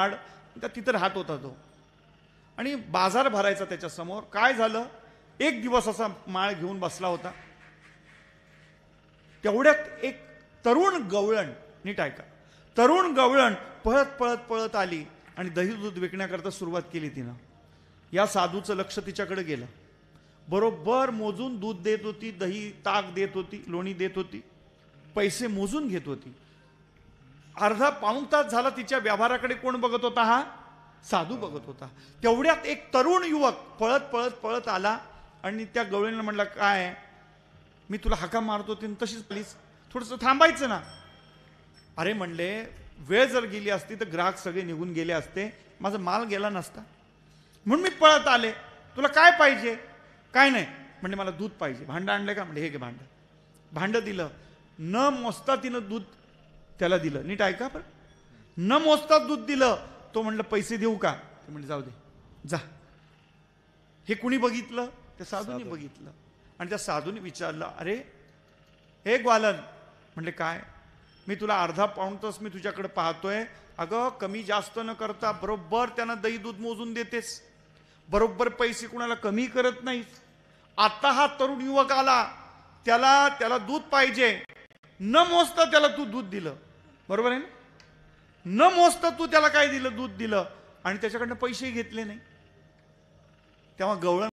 झाड, तिथं राहत होता तो. आणि बाजार भरायचा त्याच्यासमोर. काय झालं, एक दिवस असा माळ घेऊन बसला होता. तेवढ्यात एक तरुण गवळण, नीट ऐका, तरुण गवळण पळत पळत पळत आली आणि दही दूध विकण्याकरता सुरुवात केली तिनं. या साधूचं लक्ष तिच्याकडे गेलं. बरोबर मोजून दूध देत होती, दही ताक देत होती, लोणी देत होती, पैसे मोजून घेत होती. अर्धा पाऊण तास झाला तिच्या व्यवहाराकडे कोण बघत होता? हा साधू बघत होता. तेवढ्यात एक तरुण युवक पळत पळत पळत आला आणि त्या गवळीला म्हणला, काय मी तुला हाका मारतो होती तशीच, प्लीज थोडंसं थांबायचं ना. अरे म्हणले, वेळ जर गेली असती तर ग्राहक सगळे निघून गेले असते, माझा माल गेला नसता, म्हणून मी पळत आले. तुला काय पाहिजे? काय नाही. म्हणजे मला दूध पाहिजे. भांडं आणलं का? म्हणजे हे घे भांडं. भांडं दिलं. न मोजता तिनं दूध त्याला दिलं. नीट ऐका पण, न मोजता दूध दिलं. तो म्हणलं, पैसे देऊ का? ते म्हणजे जाऊ दे, जा. हे कुणी बघितलं? त्या साधूने बघितलं. आणि त्या साधूने विचारलं, अरे हे ग्वालन, म्हणले काय? मी तुला अर्धा पाऊण तास मी तुझ्याकडे पाहतोय. अगं कमी जास्त न करता बरोबर त्यांना दही दूध मोजून देतेस, बरोबर पैसे कुणाला कमी करत नाहीस. आता हा तरुण युवक आला, त्याला दूध पाहिजे, न मोजता त्याला तू दूध दिलं, बरोबर आहे ना? न मोजता तू त्याला काय दिलं? दूध दिलं, आणि त्याच्याकडनं पैसेही घेतले नाही. तेव्हा गवळण